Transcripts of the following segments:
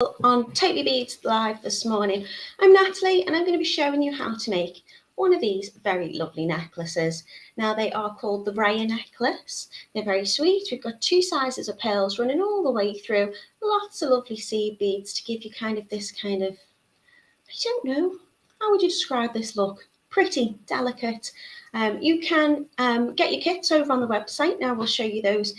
On Totally Beads Live this morning. I'm Natalie and I'm going to be showing you how to make one of these very lovely necklaces. Now they are called the Raya necklace. They're very sweet. We've got two sizes of pearls running all the way through, lots of lovely seed beads to give you this kind of, I don't know, how would you describe this look? Pretty, delicate. You can get your kits over on the website. Now we'll show you those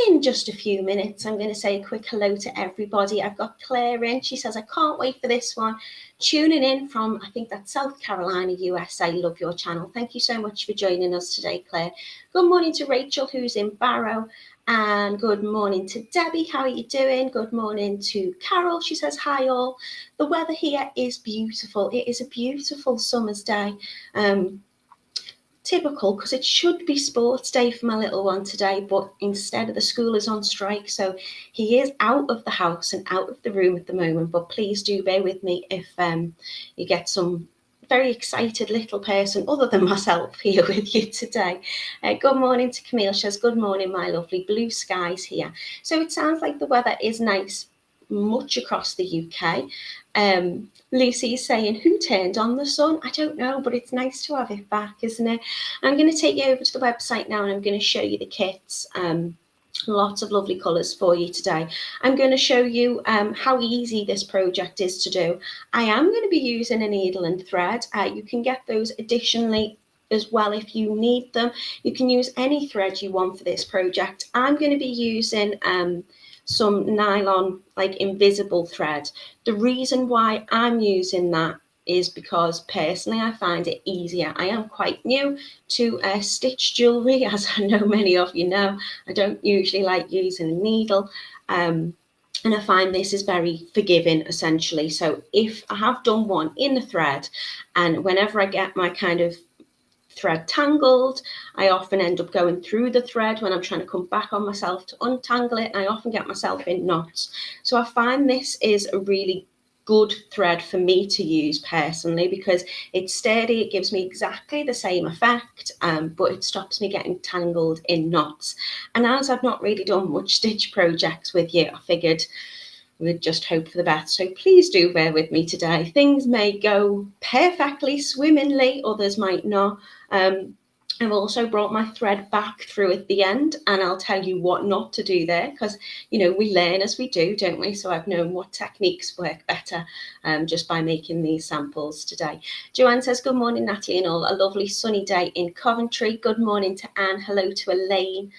in just a few minutes. I'm going to say a quick hello to everybody. I've got Claire in. She says, I can't wait for this one. Tuning in from, I think that's South Carolina, USA. Love your channel. Thank you so much for joining us today, Claire. Good morning to Rachel, who's in Barrow. And good morning to Debbie. How are you doing? Good morning to Carol. She says, hi all. The weather here is beautiful. It is a beautiful summer's day. Typical, because it should be sports day for my little one today, but instead of the school is on strike, so he is out of the house and out of the room at the moment. But please do bear with me if you get some very excited little person other than myself here with you today. Good morning to Camille. She says, good morning, my lovely. Blue skies here. So it sounds like the weather is nice much across the UK. Lucy is saying, who turned on the sun? I don't know, but it's nice to have it back, isn't it? I'm going to take you over to the website now and I'm going to show you the kits. Lots of lovely colours for you today. I'm going to show you how easy this project is to do. I am going to be using a needle and thread. You can get those additionally as well if you need them. You can use any thread you want for this project. I'm going to be using some nylon, like invisible thread. The reason why I'm using that is because personally I find it easier. I am quite new to stitch jewellery, as I know many of you know. I don't usually like using a needle. And I find this is very forgiving, essentially. So if I have done one in the thread, and whenever I get my kind of thread tangled, I often end up going through the thread when I'm trying to come back on myself to untangle it, and I often get myself in knots. So I find this is a really good thread for me to use personally because it's sturdy, it gives me exactly the same effect, but it stops me getting tangled in knots. And as I've not really done much stitch projects with you, I figured we'd just hope for the best. So please do bear with me today. Things may go perfectly swimmingly, others might not. I've also brought my thread back through at the end, and I'll tell you what not to do there because, you know, we learn as we do, don't we? So I've known what techniques work better just by making these samples today. Joanne says, good morning, Natalie and all. A lovely sunny day in Coventry. Good morning to Anne. Hello to Elaine.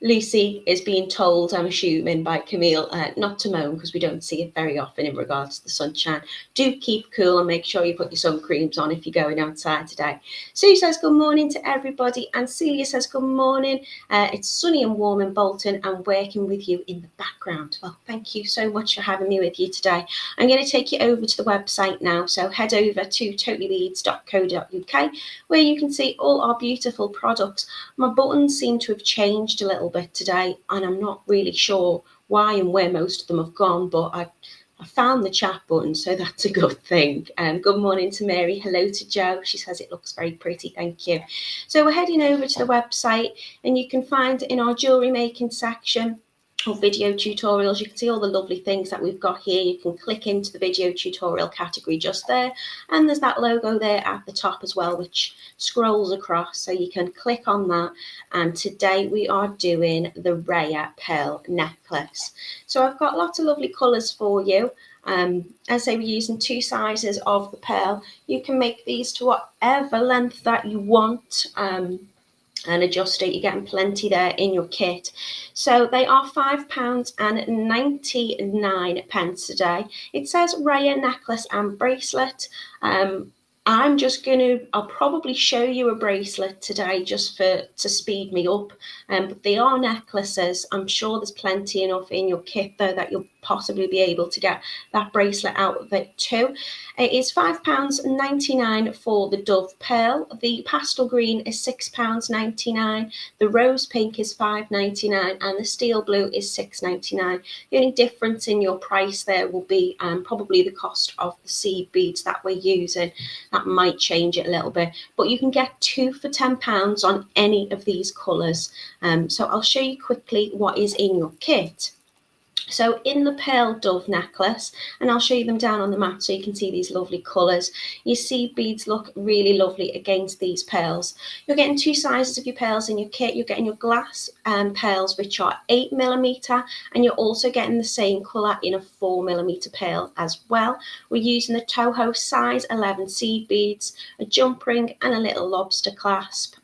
Lucy is being told, I'm assuming, by Camille, not to moan because we don't see it very often in regards to the sunshine. Do keep cool and make sure you put your sun creams on if you're going outside today. Sue says good morning to everybody, and Celia says good morning. It's sunny and warm in Bolton and working with you in the background. Well, thank you so much for having me with you today. I'm going to take you over to the website now, so head over to totallybeads.co.uk where you can see all our beautiful products. My buttons seem to have changed a little bit today, and I'm not really sure why and where most of them have gone, but I found the chat button, so that's a good thing. Good morning to Mary. Hello to Jo. She says it looks very pretty. Thank you. So we're heading over to the website, and you can find in our jewellery making section or video tutorials, you can see all the lovely things that we've got here. You can click into the video tutorial category just there, and there's that logo there at the top as well, which scrolls across, so you can click on that. And today we are doing the Raya pearl necklace. So I've got lots of lovely colours for you. As I say, we're using two sizes of the pearl. You can make these to whatever length that you want, and adjust it. You're getting plenty there in your kit. So they are £5.99 today. It says Raya necklace and bracelet. I'll probably show you a bracelet today just to speed me up. But they are necklaces. I'm sure there's plenty enough in your kit though that you'll possibly be able to get that bracelet out of it too. It is £5.99 for the dove pearl. The pastel green is £6.99. The rose pink is £5.99 and the steel blue is £6.99. The only difference in your price there will be probably the cost of the seed beads that we're using. That might change it a little bit, but you can get two for £10 on any of these colours. So I'll show you quickly what is in your kit. So in the pearl dove necklace, and I'll show you them down on the mat so you can see these lovely colours. Your seed beads look really lovely against these pearls. You're getting 2 sizes of your pearls in your kit. You're getting your glass pearls, which are 8mm, and you're also getting the same colour in a 4mm pearl as well. We're using the Toho size 11 seed beads, a jump ring and a little lobster clasp.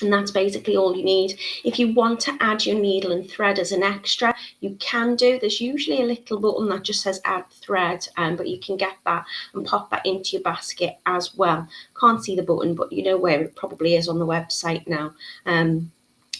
And that's basically all you need. If you want to add your needle and thread as an extra, you can do. There's usually a little button that just says add thread, but you can get that and pop that into your basket as well. Can't see the button, but you know where it probably is on the website now.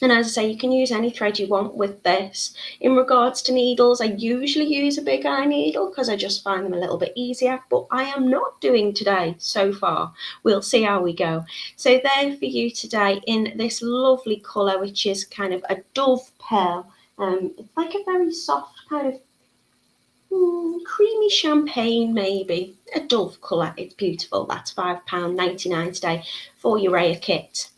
And as I say, you can use any thread you want with this. In regards to needles, I usually use a big eye needle because I just find them a little bit easier, but I am not doing today so far. We'll see how we go. So there for you today in this lovely colour, which is kind of a dove pearl. It's like a very soft kind of creamy champagne, maybe. A dove colour. It's beautiful. That's £5.99 today for your Raya kit.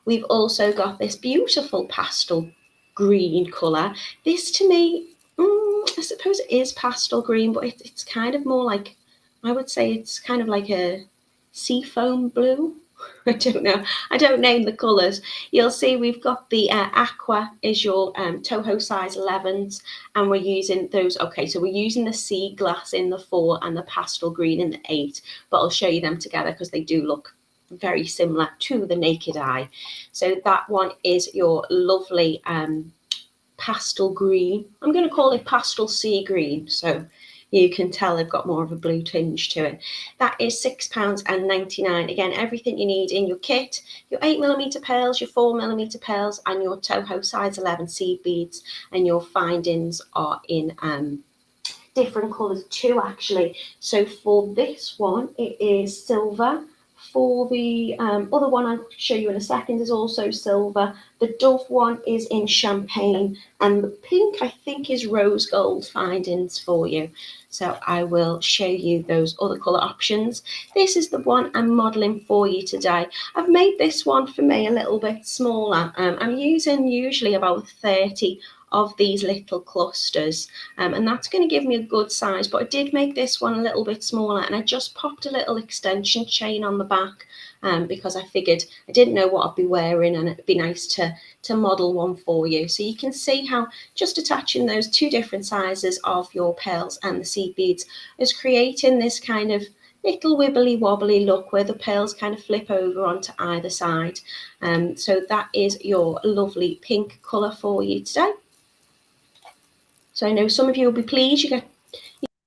We've also got this beautiful pastel green colour. This to me, I suppose it is pastel green, but it's kind of more like, I would say it's kind of like a seafoam blue. I don't know. I don't name the colours. You'll see we've got the aqua is your Toho size 11s, and we're using those. Okay, so we're using the sea glass in the 4 and the pastel green in the 8, but I'll show you them together because they do look very similar to the naked eye. So that one is your lovely pastel green. I'm going to call it pastel sea green, so you can tell they've got more of a blue tinge to it. That is £6.99. Again, everything you need in your kit, your 8mm pearls, your 4mm pearls, and your Toho size 11 seed beads, and your findings are in different colours too, actually. So for this one, it is silver. For the other one I'll show you in a second is also silver. The Dove one is in champagne, and the pink I think is rose gold findings for you. So I will show you those other colour options. This is the one I'm modelling for you today. I've made this one for me a little bit smaller. I'm using usually about 30 of these little clusters, and that's going to give me a good size, but I did make this one a little bit smaller, and I just popped a little extension chain on the back because I figured I didn't know what I'd be wearing, and it'd be nice to model one for you. So you can see how just attaching those 2 different sizes of your pearls and the seed beads is creating this kind of little wibbly wobbly look where the pearls kind of flip over onto either side. So that is your lovely pink colour for you today. So I know some of you will be pleased. You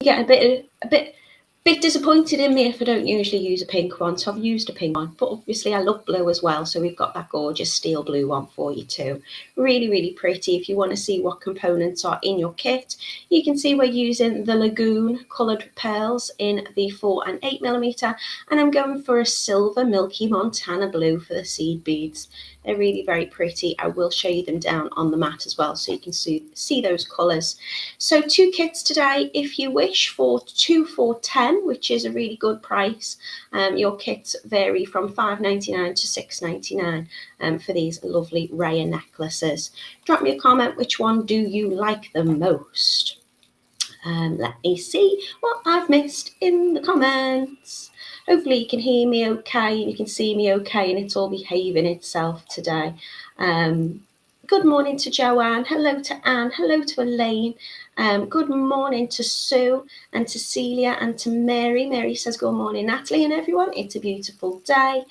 get a bit disappointed in me if I don't usually use a pink one. So I've used a pink one, but obviously I love blue as well. So we've got that gorgeous steel blue one for you too. Really, really pretty. If you want to see what components are in your kit, you can see we're using the Lagoon coloured pearls in the 4 and 8mm, and I'm going for a silver milky Montana blue for the seed beads. They're really very pretty. I will show you them down on the mat as well so you can see those colours. So 2 kits today if you wish, for 2 for £10, which is a really good price. Your kits vary from £5.99 to £6.99 for these lovely Raya necklaces. Drop me a comment, which one do you like the most? Let me see what I've missed in the comments. Hopefully you can hear me okay and you can see me okay and it's all behaving itself today. Good morning to Joanne. Hello to Anne. Hello to Elaine. Good morning to Sue and to Celia and to Mary. Mary says, good morning, Natalie and everyone. It's a beautiful day.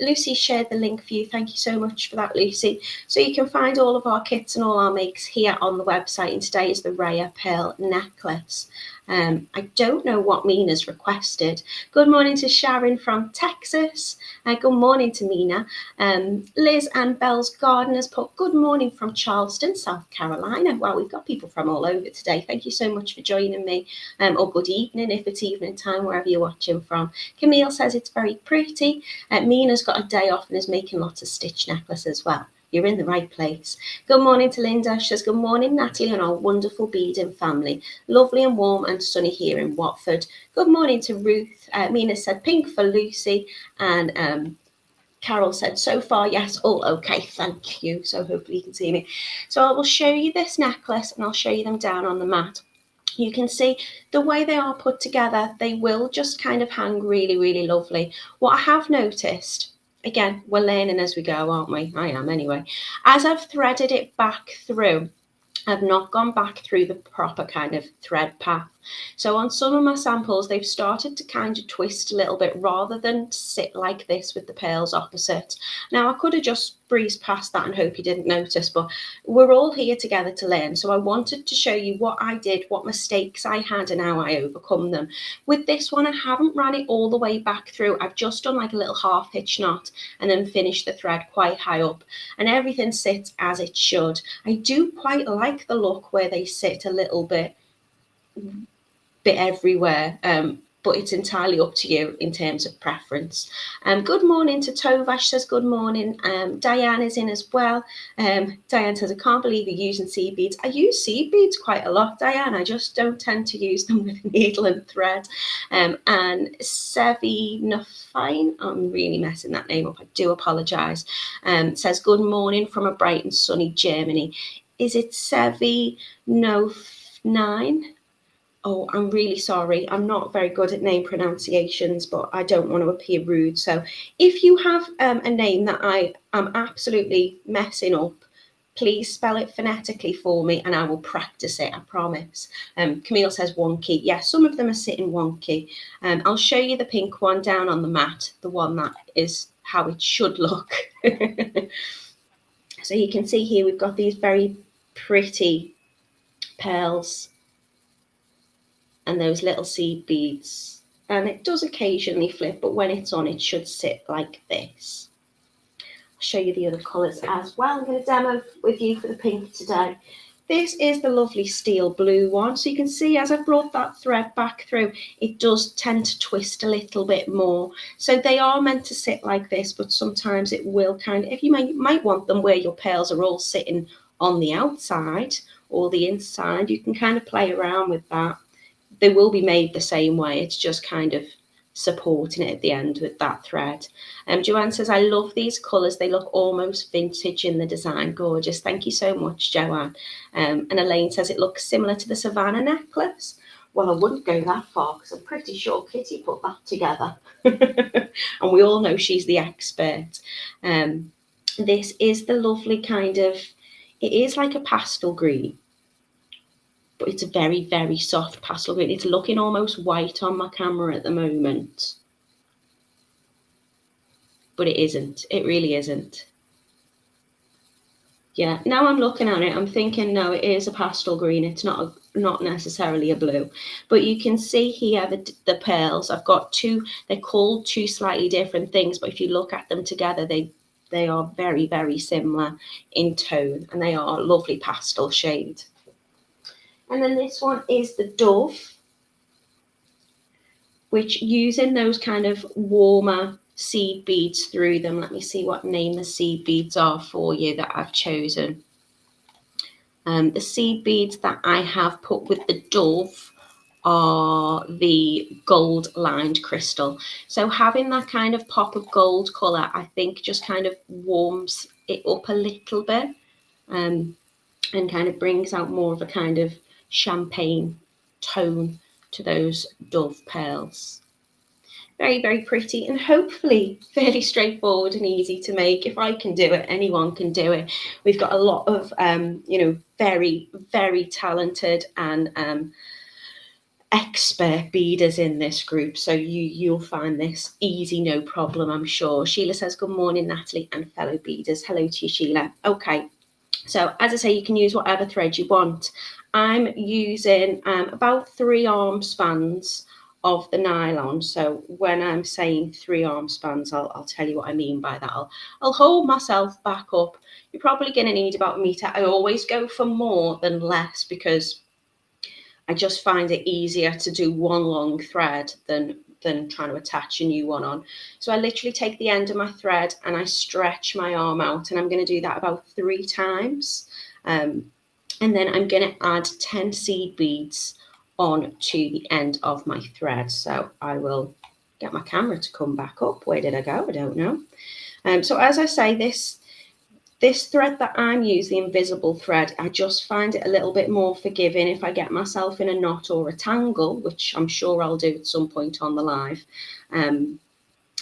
Lucy shared the link for you. Thank you so much for that, Lucy. So you can find all of our kits and all our makes here on the website. And today is the Raya Pearl necklace. I don't know what Mina's requested. Good morning to Sharon from Texas. Good morning to Mina. Liz and Bell's Gardeners put good morning from Charleston, South Carolina. Wow, we've got people from all over today. Thank you so much for joining me. Or good evening if it's evening time, wherever you're watching from. Camille says it's very pretty. Mina's got a day off and is making lots of stitch necklaces as well. You're in the right place. Good morning to Linda. She says, good morning, Natalie, and our wonderful beading family. Lovely and warm and sunny here in Watford. Good morning to Ruth. Mina said pink for Lucy. And Carol said, so far, yes, all okay, thank you. So hopefully you can see me. So I will show you this necklace and I'll show you them down on the mat. You can see the way they are put together, they will just kind of hang really, really lovely. What I have noticed, again, we're learning as we go, aren't we? I am anyway. As I've threaded it back through, I've not gone back through the proper kind of thread path. So on some of my samples, they've started to kind of twist a little bit rather than sit like this with the pearls opposite. Now, I could have just breezed past that and hope you didn't notice, but we're all here together to learn. So I wanted to show you what I did, what mistakes I had and how I overcome them. With this one, I haven't ran it all the way back through. I've just done like a little half hitch knot and then finished the thread quite high up, and everything sits as it should. I do quite like the look where they sit a little bit everywhere, but it's entirely up to you in terms of preference. Good morning to Tovash, says good morning. Diane is in as well. Diane says, I can't believe you're using seed beads. I use seed beads quite a lot, Diane. I just don't tend to use them with needle and thread. And Sevi Nafine, I'm really messing that name up, I do apologise, says good morning from a bright and sunny Germany. Is it Sevi No9? Oh, I'm really sorry. I'm not very good at name pronunciations, but I don't want to appear rude. So if you have a name that I am absolutely messing up, please spell it phonetically for me and I will practice it, I promise. Camille says wonky. Yeah, some of them are sitting wonky. I'll show you the pink one down on the mat, the one that is how it should look. So you can see here we've got these very pretty pearls and those little seed beads, and it does occasionally flip, but when it's on it should sit like this. I'll show you the other colours as well. I'm going to demo with you for the pink today. This is the lovely steel blue one, so you can see as I've brought that thread back through, it does tend to twist a little bit more. So they are meant to sit like this, but sometimes it will kind of, if you might want them where your pearls are all sitting on the outside or the inside, you can kind of play around with that. They will be made the same way. It's just kind of supporting it at the end with that thread. Joanne says, I love these colours. They look almost vintage in the design. Gorgeous. Thank you so much, Joanne. And Elaine says it looks similar to the Savannah necklace. Well, I wouldn't go that far because I'm pretty sure Kitty put that together. And we all know she's the expert. This is the lovely kind of, it is like a pastel green, but it's a very, very soft pastel green. It's looking almost white on my camera at the moment, but it isn't. It really isn't. Yeah, now I'm looking at it, I'm thinking, no, it is a pastel green. It's not necessarily a blue. But you can see here the pearls. I've got two, they're called two slightly different things, but if you look at them together, they are very, very similar in tone, and they are a lovely pastel shade. And then this one is the Dove, which using those kind of warmer seed beads through them. Let me see what name the seed beads are for you that I've chosen. The seed beads that I have put with the Dove are the gold lined crystal. So having that kind of pop of gold colour, I think just kind of warms it up a little bit, and kind of brings out more of a kind of champagne tone to those Dove pearls. Very, very pretty, and hopefully fairly straightforward and easy to make. If I can do it, anyone can do it. We've got a lot of, very, very talented and expert beaders in this group, so you'll find this easy, no problem, I'm sure. Sheila says, good morning, Natalie and fellow beaders. Hello to you, Sheila. Okay. So as I say, you can use whatever thread you want. I'm using about 3 arm spans of the nylon. So when I'm saying 3 arm spans, I'll tell you what I mean by that. I'll hold myself back up. You're probably going to need about a metre. I always go for more than less because I just find it easier to do one long thread than trying to attach a new one on. So I literally take the end of my thread and I stretch my arm out, and I'm going to do that about 3 times. And then I'm going to add 10 seed beads on to the end of my thread. So I will get my camera to come back up. Where did I go? I don't know. So as I say, this thread that I'm using, the invisible thread, I just find it a little bit more forgiving if I get myself in a knot or a tangle, which I'm sure I'll do at some point on the live.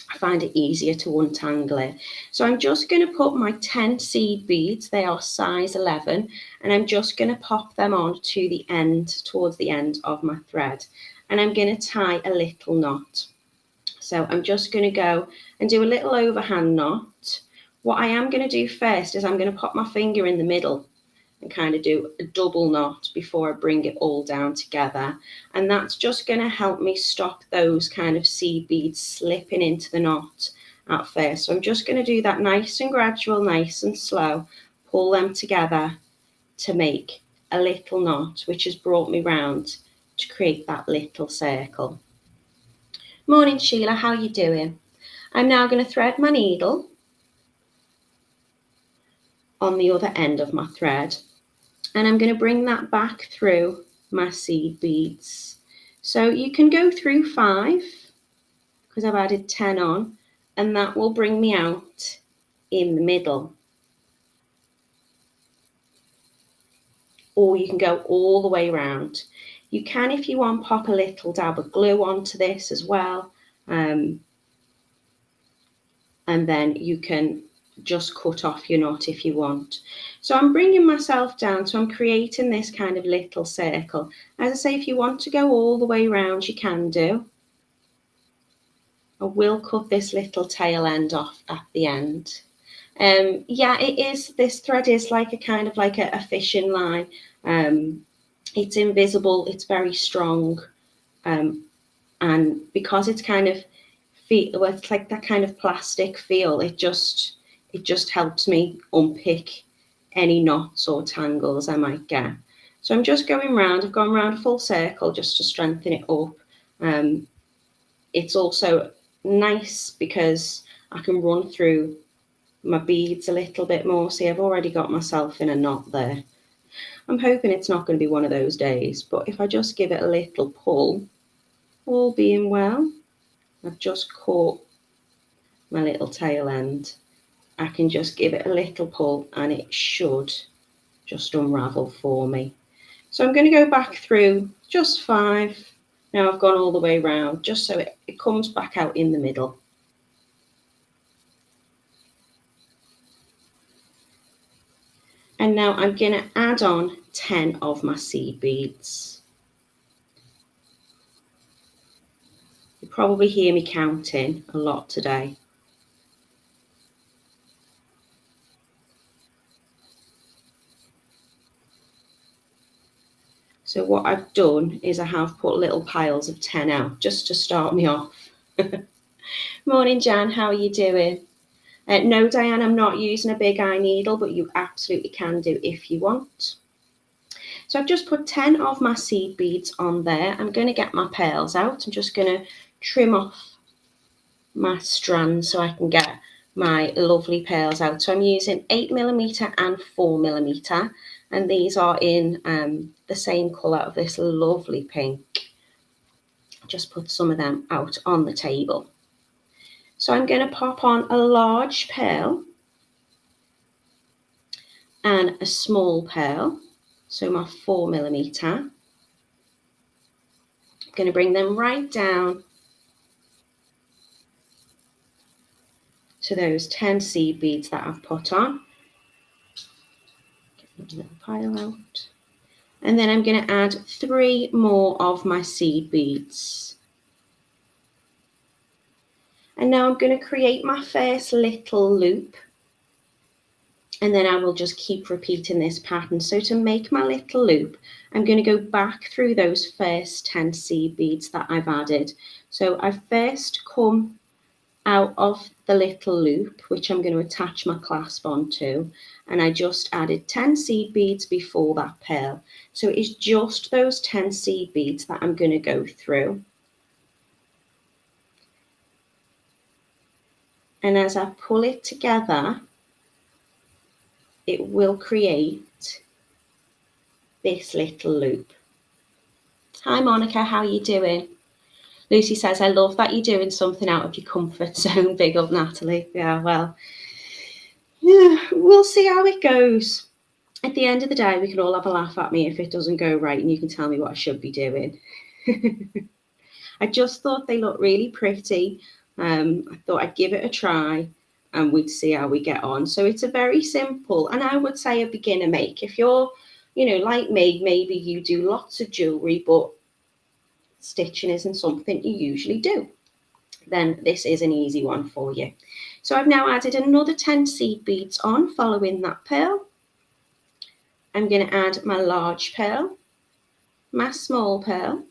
I find it easier to untangle it. So I'm just going to put my 10 seed beads, they are size 11, and I'm just going to pop them on to the end, towards the end of my thread. And I'm going to tie a little knot. So I'm just going to go and do a little overhand knot. What I am going to do first is I'm going to pop my finger in the middle and kind of do a double knot before I bring it all down together. And that's just going to help me stop those kind of seed beads slipping into the knot at first. So I'm just going to do that nice and gradual, nice and slow, pull them together to make a little knot, which has brought me round to create that little circle. Morning, Sheila, how are you doing? I'm now going to thread my needle on the other end of my thread, and I'm going to bring that back through my seed beads. So you can go through 5 because I've added 10 on, and that will bring me out in the middle. Or you can go all the way around. You can, if you want, pop a little dab of glue onto this as well. And then you can just cut off your knot if you want. So I'm bringing myself down, so I'm creating this kind of little circle. As I say, if you want to go all the way around, you can do. I will cut this little tail end off at the end. Yeah, it is, this thread is like a kind of like a fishing line. It's invisible, it's very strong, and because it's kind of it's like that kind of plastic feel, it just helps me unpick any knots or tangles I might get. So I'm just going round. I've gone round a full circle just to strengthen it up. It's also nice because I can run through my beads a little bit more. See, I've already got myself in a knot there. I'm hoping it's not going to be one of those days, but if I just give it a little pull, all being well, I've just caught my little tail end. I can just give it a little pull and it should just unravel for me. So I'm going to go back through just 5. Now I've gone all the way around, just so it comes back out in the middle. And now I'm going to add on 10 of my seed beads. You probably hear me counting a lot today. So what I've done is I have put little piles of 10 out just to start me off. Morning, Jan, how are you doing? No, Diane, I'm not using a big eye needle, but you absolutely can do if you want. So I've just put 10 of my seed beads on there. I'm going to get my pearls out. I'm just going to trim off my strands so I can get my lovely pearls out. So I'm using 8mm and 4mm, and these are in the same colour of this lovely pink. Just put some of them out on the table. So I'm going to pop on a large pearl and a small pearl, so my 4mm. I'm going to bring them right down to those 10 seed beads that I've put on. Get a little pile out. And then I'm going to add 3 more of my seed beads. And now I'm going to create my first little loop. And then I will just keep repeating this pattern. So to make my little loop, I'm going to go back through those first 10 seed beads that I've added. So I first come out of the little loop, which I'm going to attach my clasp onto, and I just added 10 seed beads before that pearl. So it's just those 10 seed beads that I'm going to go through. And as I pull it together, it will create this little loop. Hi Monica, how are you doing? Lucy says, I love that you're doing something out of your comfort zone. Big up, Natalie. Yeah, well, yeah, we'll see how it goes. At the end of the day, we can all have a laugh at me if it doesn't go right, and you can tell me what I should be doing. I just thought they looked really pretty. I thought I'd give it a try and we'd see how we get on. So it's a very simple, and I would say a beginner make. If you're, like me, maybe you do lots of jewellery, but stitching isn't something you usually do, then this is an easy one for you. So I've now added another 10 seed beads on following that pearl. I'm going to add my large pearl, my small pearl,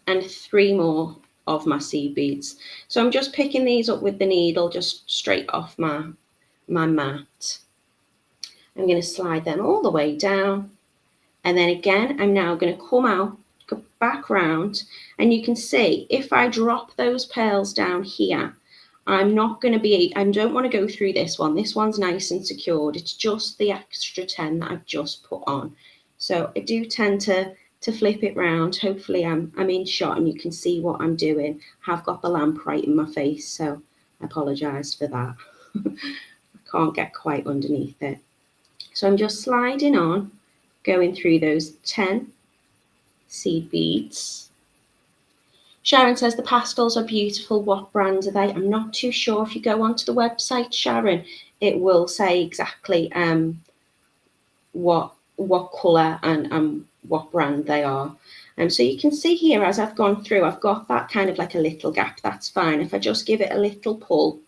and 3 more of my seed beads. So I'm just picking these up with the needle just straight off my mat. I'm going to slide them all the way down, and then again I'm now going to come out, go back round, and you can see if I drop those pearls down here, I don't want to go through this one. This one's nice and secured. It's just the extra 10 that I've just put on. So I do tend to flip it round. Hopefully I'm in shot and you can see what I'm doing. I've got the lamp right in my face, so I apologise for that. I can't get quite underneath it. So I'm just sliding on, going through those 10 seed beads. Sharon says the pastels are beautiful. What brand are they? I'm not too sure. If you go onto the website, Sharon, it will say exactly what colour and what brand they are. So you can see here as I've gone through, I've got that kind of like a little gap. That's fine. If I just give it a little pull,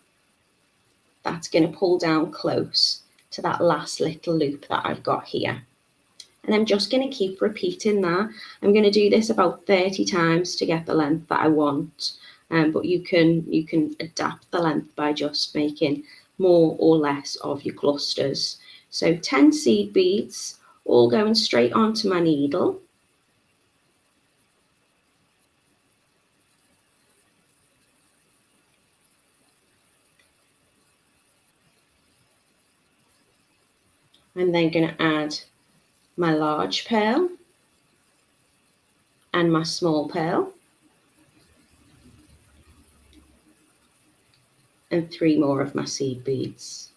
that's going to pull down close to that last little loop that I've got here. And I'm just going to keep repeating that. I'm going to do this about 30 times to get the length that I want. But you can adapt the length by just making more or less of your clusters. So 10 seed beads, all going straight onto my needle. I'm then going to add my large pearl and my small pearl, and 3 more of my seed beads.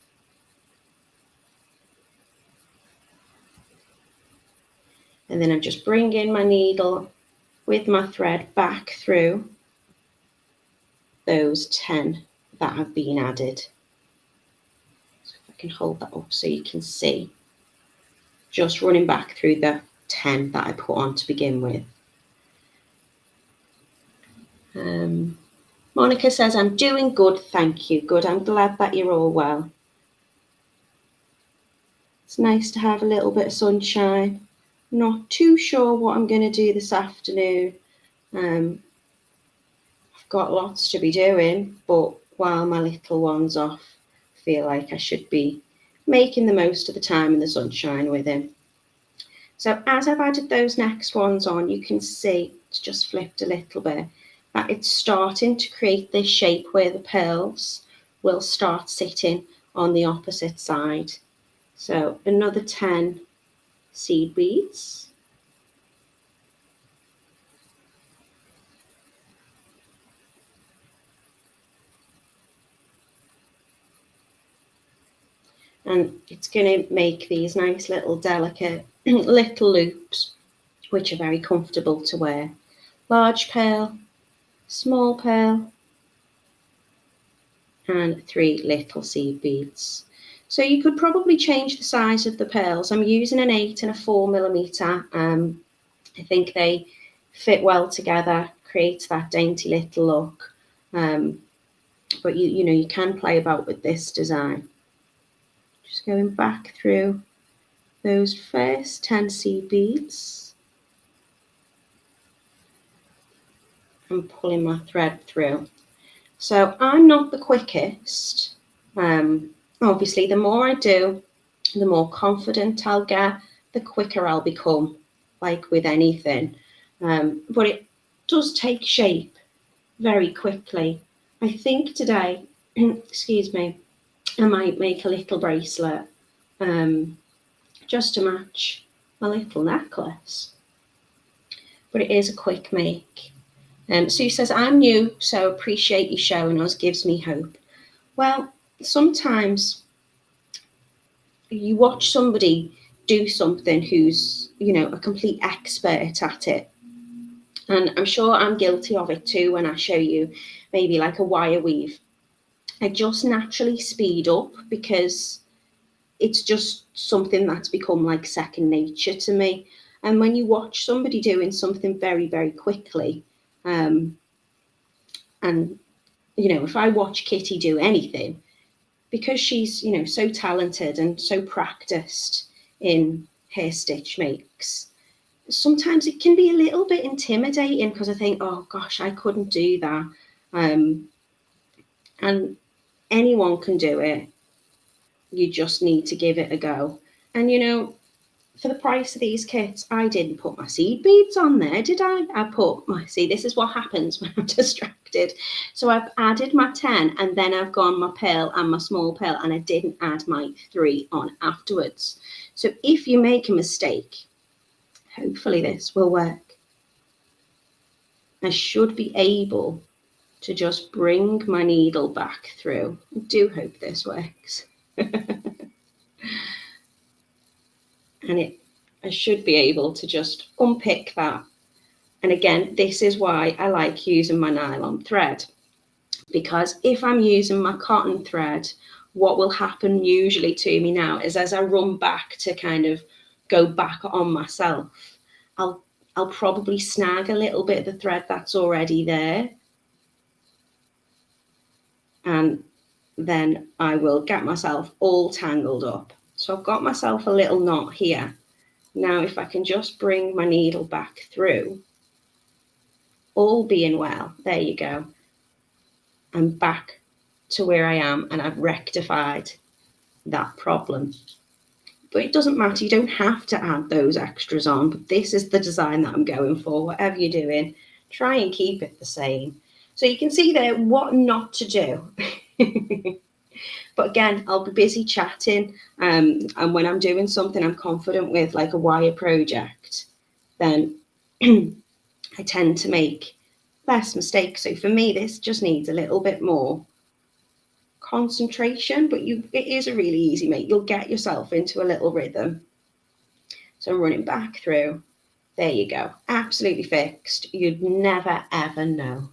And then I'm just bringing my needle with my thread back through those 10 that have been added. So if I can hold that up so you can see, just running back through the 10 that I put on to begin with. Monica says, I'm doing good, thank you. Good, I'm glad that you're all well. It's nice to have a little bit of sunshine. Not too sure what I'm going to do this afternoon. I've got lots to be doing, but while my little one's off, I feel like I should be making the most of the time in the sunshine with him. So as I've added those next ones on, you can see it's just flipped a little bit, that it's starting to create this shape where the pearls will start sitting on the opposite side. So another 10 seed beads. And it's going to make these nice little delicate little loops, which are very comfortable to wear. Large pearl, small pearl, and 3 little seed beads. So you could probably change the size of the pearls. I'm using an 8 and a 4mm. I think they fit well together, creates that dainty little look. But you can play about with this design. Just going back through those first 10 seed beads and pulling my thread through. So I'm not the quickest. Obviously, the more I do, the more confident I'll get, the quicker I'll become, like with anything. But it does take shape very quickly. I think today, excuse me, I might make a little bracelet just to match my little necklace. But it is a quick make. Sue says, I'm new, so appreciate you showing us, gives me hope. Well, sometimes you watch somebody do something who's, a complete expert at it. And I'm sure I'm guilty of it too when I show you maybe like a wire weave. I just naturally speed up because it's just something that's become like second nature to me. And when you watch somebody doing something very, very quickly, and if I watch Kitty do anything, because she's so talented and so practiced in her stitch makes, sometimes it can be a little bit intimidating because I think, oh gosh, I couldn't do that. And anyone can do it. You just need to give it a go. And for the price of these kits, I didn't put my seed beads on there, did I? This is what happens when I'm distracted. So I've added my 10 and then I've gone my pearl and my small pearl, and I didn't add my 3 on afterwards. So if you make a mistake, hopefully this will work. I should be able to just bring my needle back through. I do hope this works. And I should be able to just unpick that. And again, this is why I like using my nylon thread, because if I'm using my cotton thread, what will happen usually to me now is as I run back to kind of go back on myself, I'll probably snag a little bit of the thread that's already there, and then I will get myself all tangled up. So I've got myself a little knot here. Now, if I can just bring my needle back through, all being well, there you go. I'm back to where I am and I've rectified that problem. But it doesn't matter, you don't have to add those extras on, but this is the design that I'm going for. Whatever you're doing, try and keep it the same. So you can see there what not to do. But again, I'll be busy chatting, and when I'm doing something I'm confident with, like a wire project, then I tend to make less mistakes. So for me, this just needs a little bit more concentration, but it is a really easy make. You'll get yourself into a little rhythm. So I'm running back through. There you go. Absolutely fixed. You'd never, ever know.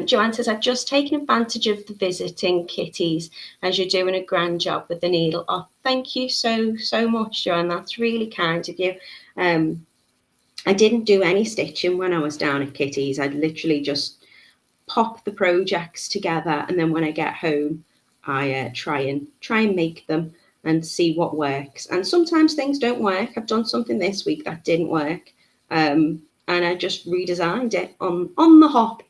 Joanne says, I've just taken advantage of the visiting kitties as you're doing a grand job with the needle. Oh, thank you so much, Joanne. That's really kind of you. I didn't do any stitching when I was down at Kitty's. I'd literally just pop the projects together, and then when I get home, I try and make them and see what works. And sometimes things don't work. I've done something this week that didn't work, and I just redesigned it on the hop.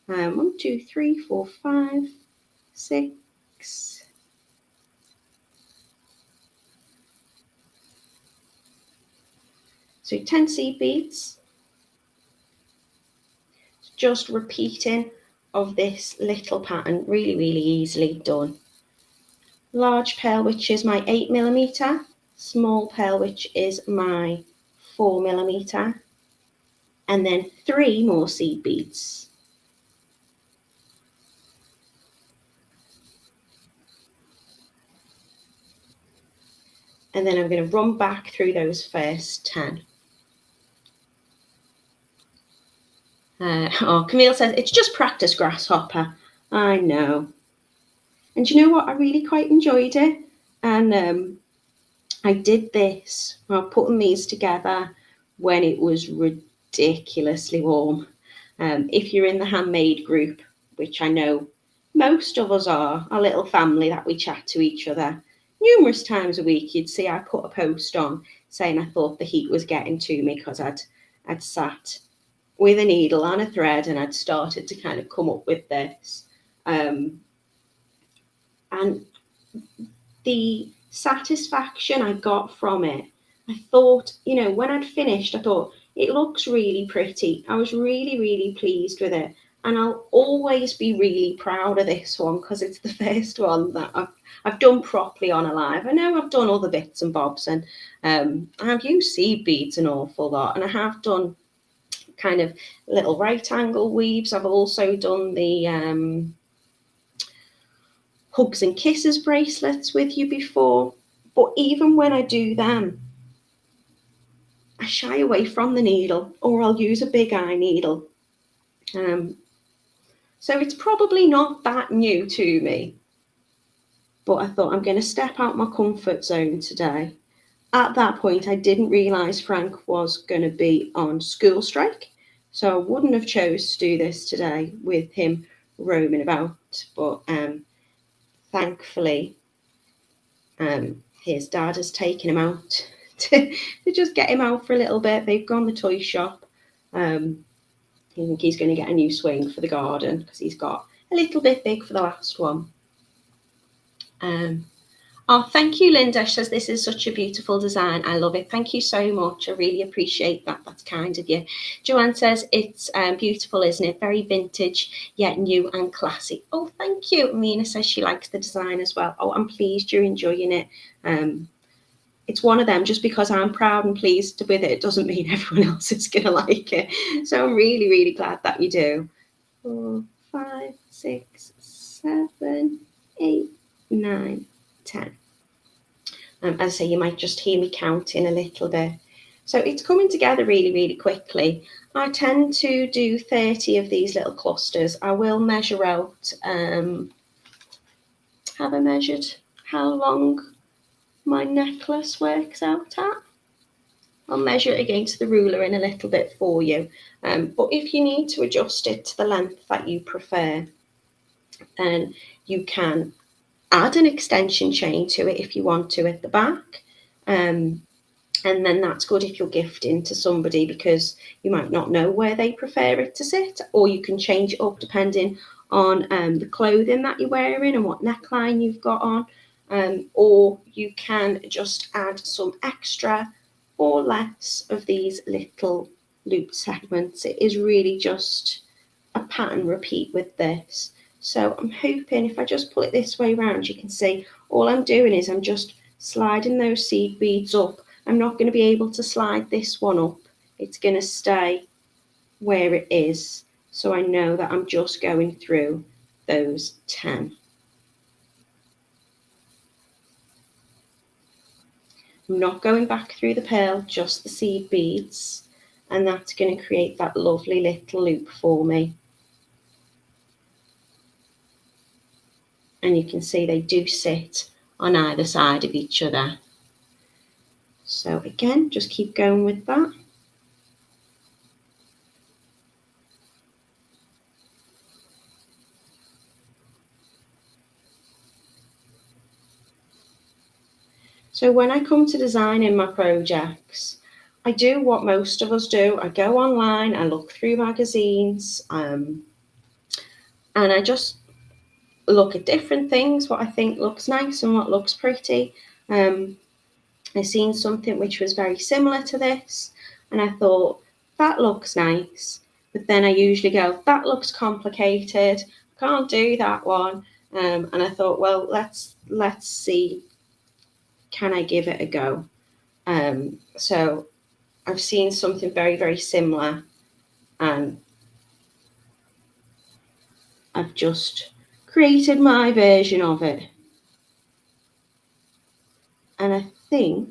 1, 2, 3, 4, 5, 6. So 10 seed beads. Just repeating of this little pattern, really, really easily done. Large pearl, which is my 8mm, small pearl, which is my 4mm, and then 3 more seed beads. And then I'm going to run back through those first 10. Camille says, it's just practice, grasshopper. I know. And you know what? I really quite enjoyed it. And I did this, putting these together when it was ridiculously warm. If you're in the handmade group, which I know most of us are, a little family that we chat to each other numerous times a week, you'd see I put a post on saying I thought the heat was getting to me because I'd sat with a needle and a thread and I'd started to kind of come up with this. And the satisfaction I got from it, I thought, when I'd finished, I thought, it looks really pretty. I was really, really pleased with it. And I'll always be really proud of this one because it's the first one that I've done properly on a live. I know I've done other bits and bobs, and I've used seed beads an awful lot, and I have done kind of little right angle weaves. I've also done the hugs and kisses bracelets with you before, but even when I do them, I shy away from the needle, or I'll use a big eye needle. So it's probably not that new to me, but I thought I'm going to step out my comfort zone today. At that point, I didn't realise Frank was going to be on school strike, so I wouldn't have chose to do this today with him roaming about. But thankfully, his dad has taken him out to just get him out for a little bit. They've gone to the toy shop. I think he's going to get a new swing for the garden because he's got a little bit big for the last one. Oh, thank you, Linda. She says, this is such a beautiful design. I love it. Thank you so much. I really appreciate that. That's kind of you. Joanne says, it's beautiful, isn't it? Very vintage, yet new and classy. Oh, thank you. Mina says she likes the design as well. Oh, I'm pleased you're enjoying it. It's one of them, just because I'm proud and pleased with it doesn't mean everyone else is going to like it. So I'm really, really glad that you do. 4, 5, 6, 7, 8, 9, 10. As I say, you might just hear me counting a little bit. So it's coming together really, really quickly. I tend to do 30 of these little clusters. I will measure out, have I measured how long my necklace works out at? I'll measure it against the ruler in a little bit for you. But if you need to adjust it to the length that you prefer, then you can add an extension chain to it if you want to at the back. And then that's good if you're gifting to somebody, because you might not know where they prefer it to sit, or you can change it up depending on the clothing that you're wearing and what neckline you've got on. Or you can just add some extra or less of these little loop segments. It is really just a pattern repeat with this. So I'm hoping if I just pull it this way around, you can see all I'm doing is I'm just sliding those seed beads up. I'm not going to be able to slide this one up. It's going to stay where it is. So I know that I'm just going through those 10. I'm not going back through the pearl, just the seed beads. And that's going to create that lovely little loop for me. And you can see they do sit on either side of each other. So again, just keep going with that. So when I come to designing my projects, I do what most of us do. I go online, I look through magazines, and I just look at different things, what I think looks nice and what looks pretty. I seen something which was very similar to this, and I thought, that looks nice. But then I usually go, that looks complicated, can't do that one. And I thought, well, let's see, can I give it a go? So I've seen something very, very similar, and I've just created my version of it. And I think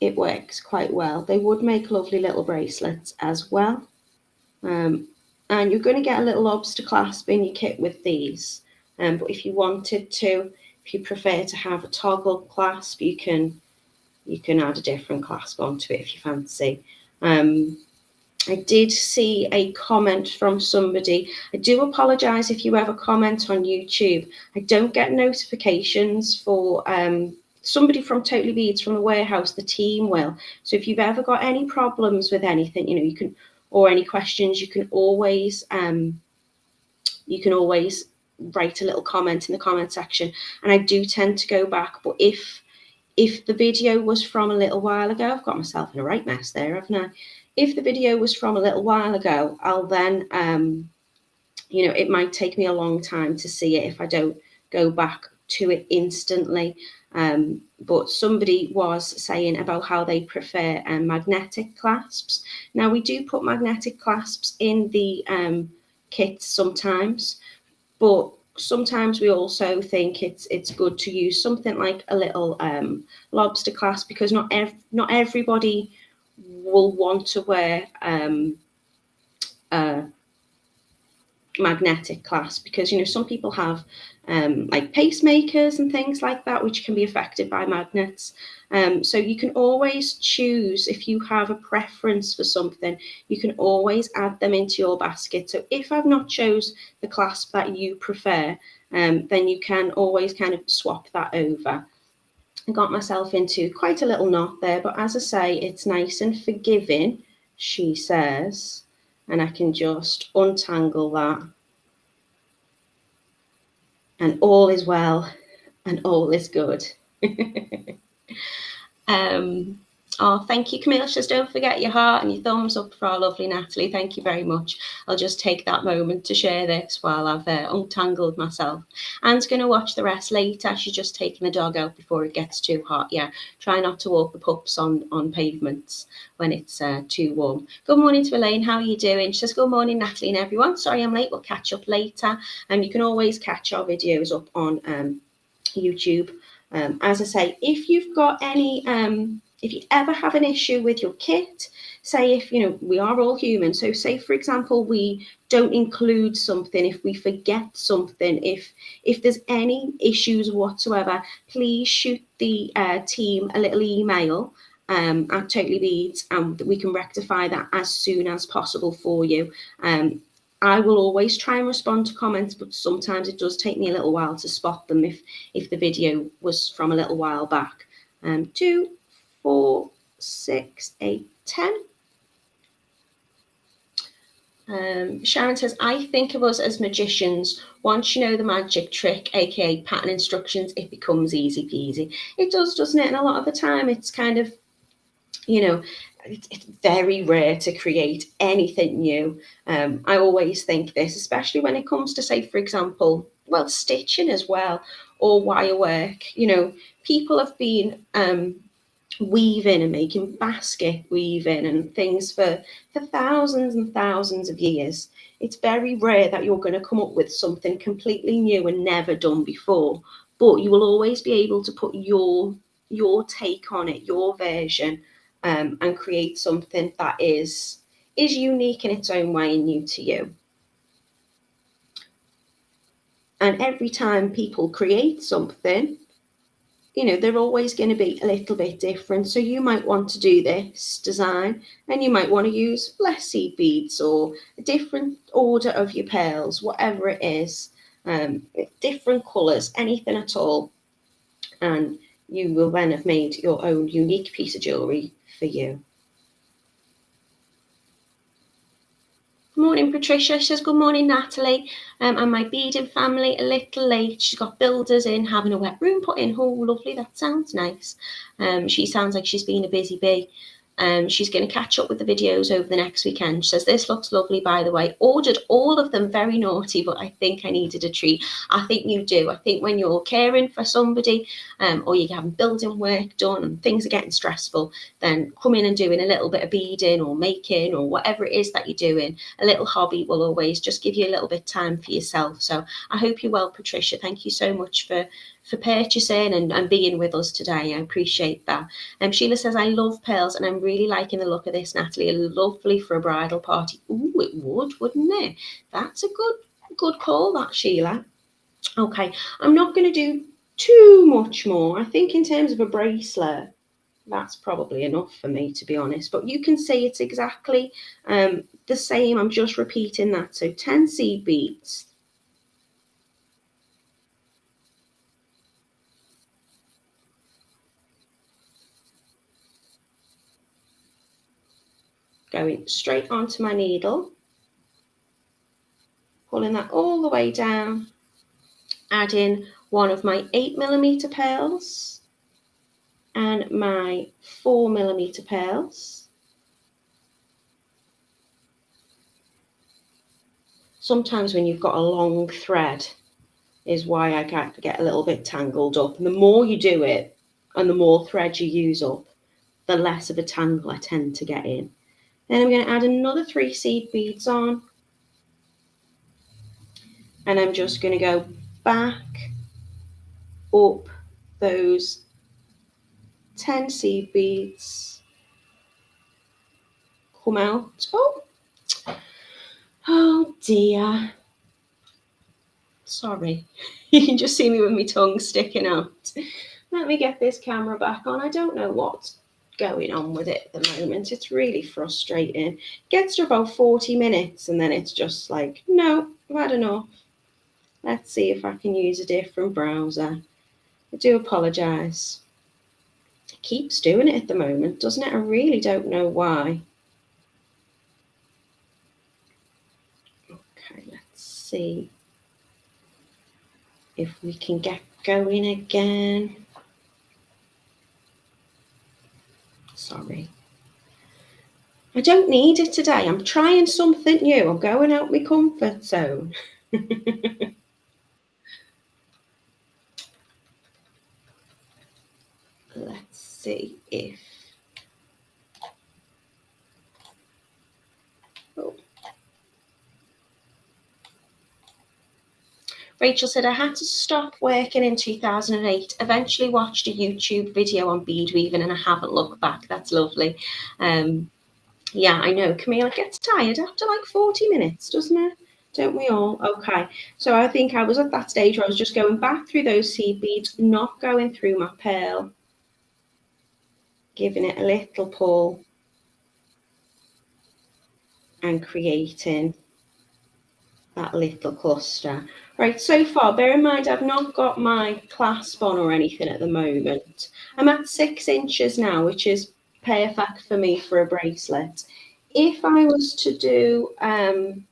it works quite well. They would make lovely little bracelets as well. And you're going to get a little lobster clasp in your kit with these. But if you wanted to, if you prefer to have a toggle clasp, you can add a different clasp onto it if you fancy. I did see a comment from somebody. I do apologise if you ever comment on YouTube. I don't get notifications for somebody from Totally Beads from the warehouse. The team will. So if you've ever got any problems with anything, you can, or any questions, you can always write a little comment in the comment section. And I do tend to go back. But if the video was from a little while ago, I've got myself in a right mess there, haven't I? If the video was from a little while ago, I'll then, it might take me a long time to see it if I don't go back to it instantly. But somebody was saying about how they prefer magnetic clasps. Now we do put magnetic clasps in the kits sometimes, but sometimes we also think it's good to use something like a little lobster clasp, because not everybody will want to wear a magnetic clasp, because some people have like pacemakers and things like that, which can be affected by magnets. So you can always choose, if you have a preference for something, you can always add them into your basket. So if I've not chose the clasp that you prefer, then you can always kind of swap that over. I got myself into quite a little knot there, but as I say, it's nice and forgiving, she says, and I can just untangle that. And all is well and all is good. Oh, thank you, Camille. Just don't forget your heart and your thumbs up for our lovely Natalie. Thank you very much. I'll just take that moment to share this while I've untangled myself. Anne's going to watch the rest later. She's just taking the dog out before it gets too hot. Yeah, try not to walk the pups on pavements when it's too warm. Good morning to Elaine. How are you doing? She says, good morning, Natalie and everyone. Sorry I'm late. We'll catch up later. And you can always catch our videos up on YouTube. As I say, if you've got any... if you ever have an issue with your kit, say if, we are all human. So say, for example, we don't include something, if we forget something, if there's any issues whatsoever, please shoot the team a little email at Totally Beads, and we can rectify that as soon as possible for you. I will always try and respond to comments, but sometimes it does take me a little while to spot them if the video was from a little while back. 2, 4, 6, 8, 10. Sharon says, I think of us as magicians. Once you know the magic trick, aka pattern instructions, it becomes easy peasy. It does, doesn't it? And a lot of the time it's kind of, it's very rare to create anything new. I always think this, especially when it comes to, say, for example, stitching as well, or wire work. People have been weaving and making basket weaving and things for thousands and thousands of years. It's very rare that you're going to come up with something completely new and never done before, but you will always be able to put your take on it, your version, and create something that is unique in its own way and new to you. And every time people create something, they're always going to be a little bit different. So you might want to do this design and you might want to use less seed beads or a different order of your pearls, whatever it is, different colours, anything at all. And you will then have made your own unique piece of jewellery for you. Morning, Patricia. She says, good morning, Natalie. And my beading family a little late. She's got builders in, having a wet room put in. Oh, lovely. That sounds nice. She sounds like she's been a busy bee. She's going to catch up with the videos over the next weekend. She says, this looks lovely, by the way. Ordered all of them, very naughty, but I think I needed a treat. I think you do. I think when you're caring for somebody, or you're having building work done and things are getting stressful, then coming and doing a little bit of beading or making or whatever it is that you're doing, a little hobby will always just give you a little bit of time for yourself. So I hope you're well, Patricia. Thank you so much for purchasing and being with us today. I appreciate that. Sheila says, I love pearls and I'm really liking the look of this, Natalie. Lovely for a bridal party. Ooh, it would, wouldn't it? That's a good call, that, Sheila. Okay, I'm not going to do too much more. I think in terms of a bracelet, that's probably enough for me, to be honest. But you can see it's exactly the same. I'm just repeating that. So 10 seed beads. Going straight onto my needle, pulling that all the way down, adding one of my 8mm pearls and my 4mm pearls. Sometimes when you've got a long thread, is why I get a little bit tangled up. And the more you do it and the more thread you use up, the less of a tangle I tend to get in. Then I'm going to add another 3 seed beads on. And I'm just going to go back up those 10 seed beads. Come out. Oh dear. Sorry. You can just see me with my tongue sticking out. Let me get this camera back on. I don't know what's going on with it at the moment. It's really frustrating. It gets to about 40 minutes and then it's just like, no, I've had enough. Let's see if I can use a different browser. I do apologise. It keeps doing it at the moment, doesn't it? I really don't know why. Okay, let's see if we can get going again. Sorry. I don't need it today. I'm trying something new. I'm going out my comfort zone. Let's see if... Oh. Rachel said, I had to stop working in 2008. Eventually watched a YouTube video on bead weaving and I haven't looked back. That's lovely. Yeah, I know. Camille, it gets tired after like 40 minutes, doesn't it? Don't we all? Okay. So I think I was at that stage where I was just going back through those seed beads, not going through my pearl, giving it a little pull and creating that little cluster. Right, so far, bear in mind I've not got my clasp on or anything at the moment. I'm at 6 inches now, which is perfect for me for a bracelet. If I was to do I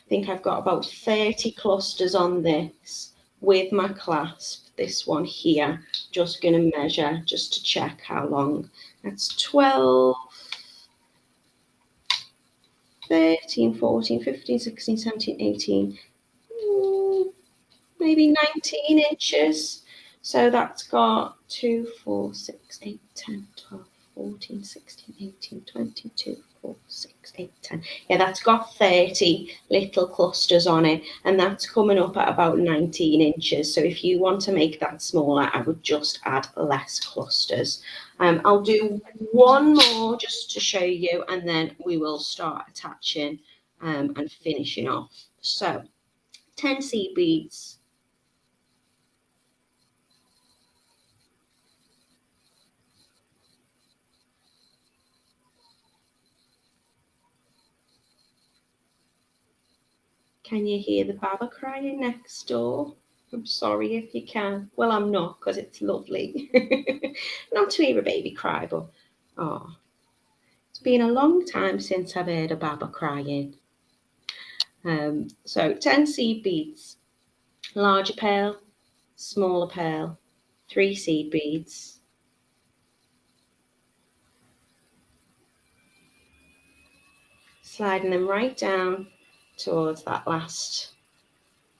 think I've got about 30 clusters on this with my clasp, this one here, just going to measure just to check how long. That's 12, 13, 14, 15, 16, 17, 18, maybe 19 inches. So that's got 2, 4, 6, 8, 10, 12, 14, 16, 18, 22, 4, 6, 8, 10. Yeah, that's got 30 little clusters on it, and that's coming up at about 19 inches. So if you want to make that smaller, I would just add less clusters. I'll do one more just to show you, and then we will start attaching and finishing off. So 10 seed beads. Can you hear the baba crying next door? I'm sorry if you can. Well, I'm not, because it's lovely. Not to hear a baby cry, but oh, it's been a long time since I've heard a baba crying. So 10 seed beads, larger pearl, smaller pearl, 3 seed beads. Sliding them right down towards that last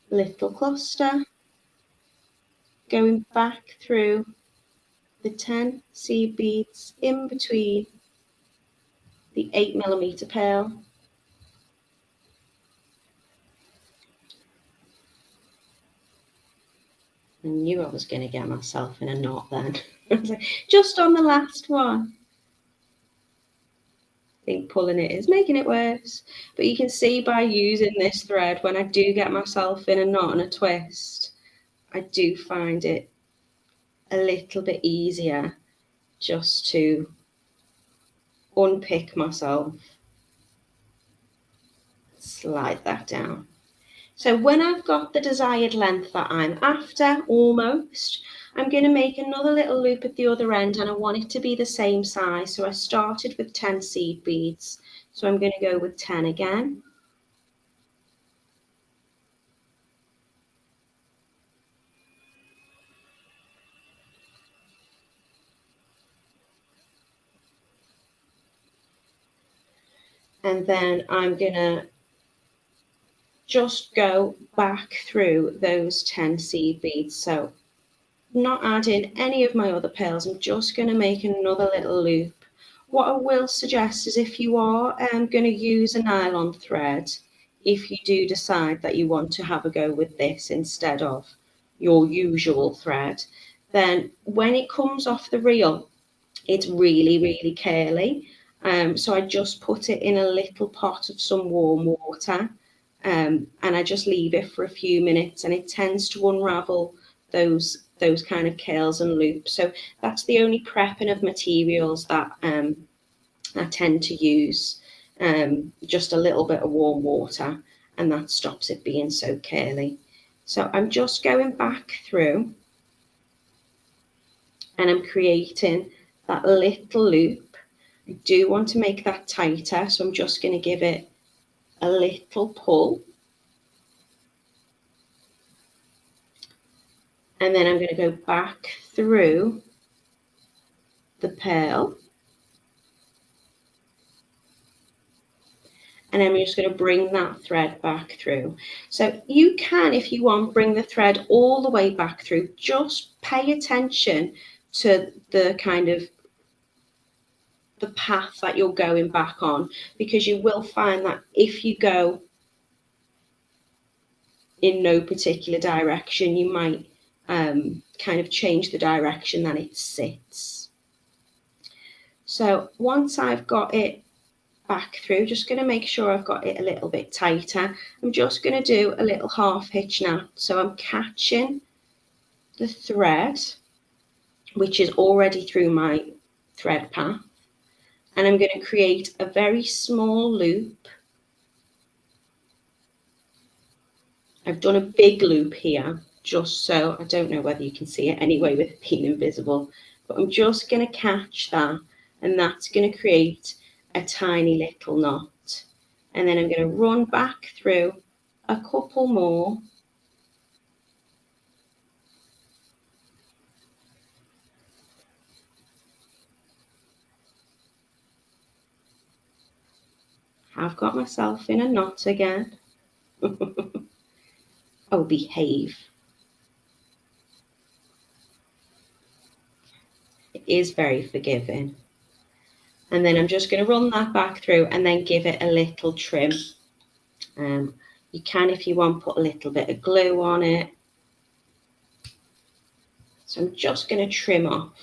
little cluster. Going back through the 10 seed beads in between the 8mm pearl. I knew I was going to get myself in a knot then. Just on the last one. I think pulling it is making it worse. But you can see by using this thread, when I do get myself in a knot and a twist, I do find it a little bit easier just to unpick myself. Slide that down. So when I've got the desired length that I'm after, almost, I'm going to make another little loop at the other end, and I want it to be the same size. So I started with 10 seed beads. So I'm going to go with 10 again. And then I'm going to just go back through those 10 seed beads. So not adding any of my other pearls, I'm just going to make another little loop. What I will suggest is if you are going to use a nylon thread, if you do decide that you want to have a go with this instead of your usual thread, then when it comes off the reel, it's really, really curly. So I just put it in a little pot of some warm water, and I just leave it for a few minutes, and it tends to unravel those kind of curls and loops. So that's the only prepping of materials that I tend to use. Just a little bit of warm water, and that stops it being so curly. So I'm just going back through, and I'm creating that little loop. I do want to make that tighter, so I'm just going to give it a little pull. And then I'm going to go back through the pearl. And I'm just going to bring that thread back through. So you can, if you want, bring the thread all the way back through. Just pay attention to the kind of the path that you're going back on, because you will find that if you go in no particular direction, you might kind of change the direction that it sits. So once I've got it back through, just going to make sure I've got it a little bit tighter. I'm just going to do a little half hitch now. So I'm catching the thread, which is already through my thread path, and I'm going to create a very small loop. I've done a big loop here, just so, I don't know whether you can see it anyway with it being invisible, but I'm just going to catch that, and that's going to create a tiny little knot. And then I'm going to run back through a couple more. I've got myself in a knot again. Oh, behave. It is very forgiving. And then I'm just going to run that back through and then give it a little trim. You can, if you want, put a little bit of glue on it. So I'm just going to trim off.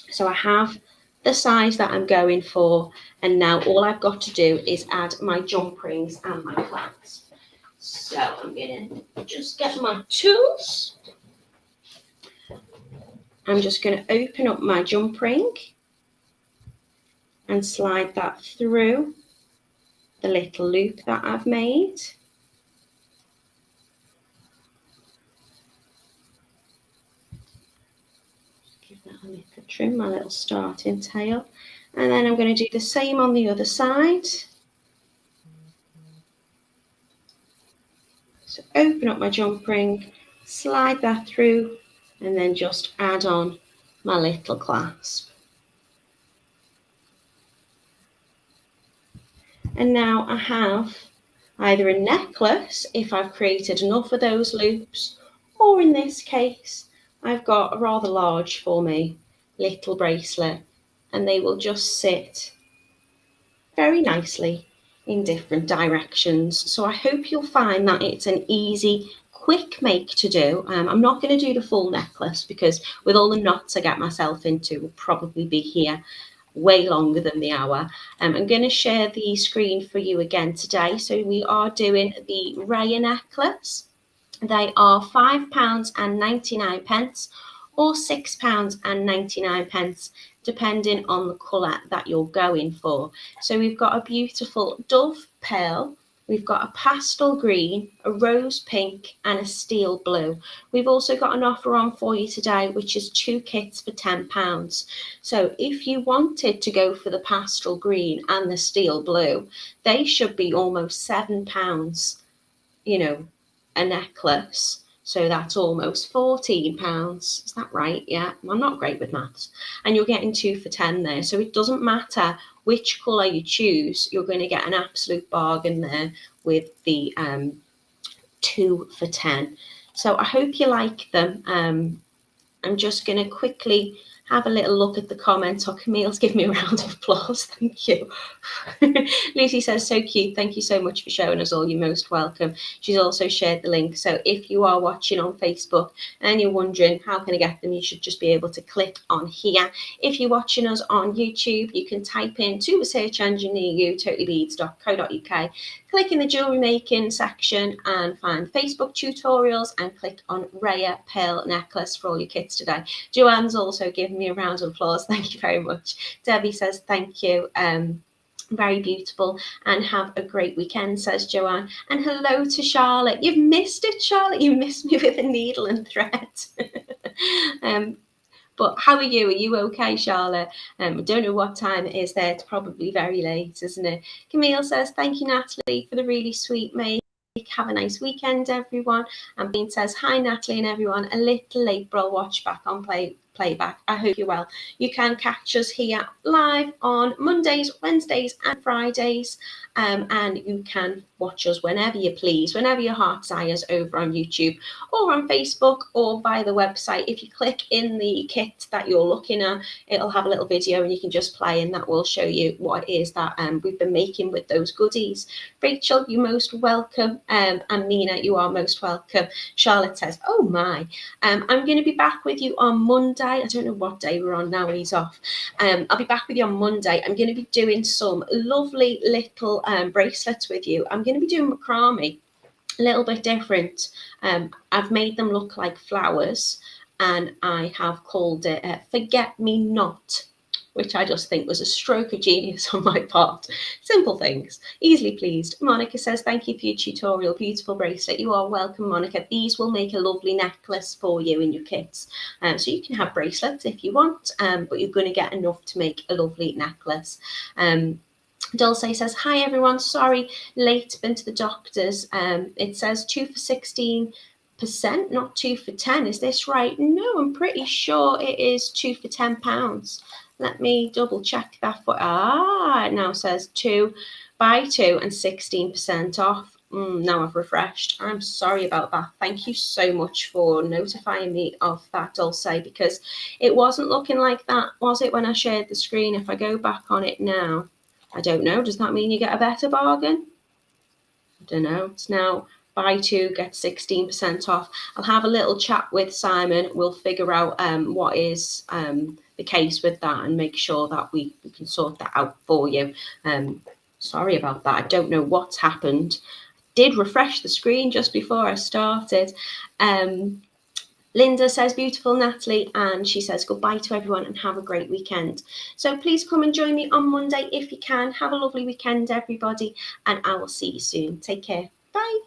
So I have the size that I'm going for, and now all I've got to do is add my jump rings and my clasp. So I'm going to just get my tools. I'm just going to open up my jump ring and slide that through the little loop that I've made. Give that a little trim, my little starting tail. And then I'm going to do the same on the other side. So open up my jump ring, slide that through, and then just add on my little clasp. And now I have either a necklace, if I've created enough of those loops, or in this case, I've got a rather large for me little bracelet, and they will just sit very nicely in different directions. So I hope you'll find that it's an easy, quick make to do. I'm not going to do the full necklace because with all the knots I get myself into, we'll probably be here way longer than the hour. I'm going to share the screen for you again today. So we are doing the Raya necklace. They are £5.99 or £6.99, depending on the colour that you're going for. So we've got a beautiful dove pearl, we've got a pastel green, a rose pink and a steel blue. We've also got an offer on for you today, which is 2 kits for £10. So if you wanted to go for the pastel green and the steel blue, they should be almost £7, you know, a necklace. So that's almost £14. Is that right? Yeah, I'm not great with maths. And you're getting 2 for 10 there. So it doesn't matter which colour you choose, you're going to get an absolute bargain there with the 2 for £10. So I hope you like them. I'm just going to quickly have a little look at the comments. Or Camille's giving me a round of applause. Thank you. Lucy says, so cute. Thank you so much for showing us all. You're most welcome. She's also shared the link. So if you are watching on Facebook and you're wondering how can I get them, you should just be able to click on here. If you're watching us on YouTube, you can type into the search engine near you, totallybeads.co.uk. Click in the jewellery making section and find Facebook tutorials and click on Raya Pearl Necklace for all your kits today. Joanne's also giving me a round of applause. Thank you very much. Debbie says thank you. Very beautiful, and have a great weekend, says Joanne. And hello to Charlotte. You've missed it, Charlotte. You missed me with a needle and thread. But how are you? Are you okay, Charlotte? I don't know what time it is there. It's probably very late, isn't it? Camille says, thank you, Natalie, for the really sweet make. Have a nice weekend, everyone. And Bean says, hi, Natalie and everyone. A little late, but I'll watch back on playback. I hope you're well. You can catch us here live on Mondays, Wednesdays, and Fridays. And you can watch us whenever you please, whenever your heart desires, over on YouTube or on Facebook or via the website. If you click in the kit that you're looking at, it'll have a little video and you can just play, and that will show you what it is that we've been making with those goodies. Rachel, you're most welcome. And Mina, you are most welcome. Charlotte says, oh my, I'm going to be back with you on Monday. I don't know what day we're on now when he's off. I'll be back with you on Monday. I'm going to be doing some lovely little bracelets with you. I'm going to be doing macrame, a little bit different. I've made them look like flowers, and I have called it Forget Me Not, which I just think was a stroke of genius on my part. Simple things, easily pleased. Monica says, thank you for your tutorial. Beautiful bracelet. You are welcome, Monica. These will make a lovely necklace for you in your kits. So you can have bracelets if you want, but you're going to get enough to make a lovely necklace. Dulce says, hi everyone, sorry, late, been to the doctors. It says 2 for 16%, not 2 for 10. Is this right? No, I'm pretty sure it is 2 for £10. Let me double check that for, it now says 2 buy 2 and 16% off. Now I've refreshed. I'm sorry about that. Thank you so much for notifying me of that, Dulce, because it wasn't looking like that, was it, when I shared the screen? If I go back on it now, I don't know. Does that mean you get a better bargain? I don't know. It's now buy 2, get 16% off. I'll have a little chat with Simon. We'll figure out what is the case with that and make sure that we can sort that out for you. Sorry about that. I don't know what's happened. I did refresh the screen just before I started. Linda says, beautiful, Natalie, and she says, goodbye to everyone and have a great weekend. So please come and join me on Monday if you can. Have a lovely weekend, everybody, and I will see you soon. Take care. Bye.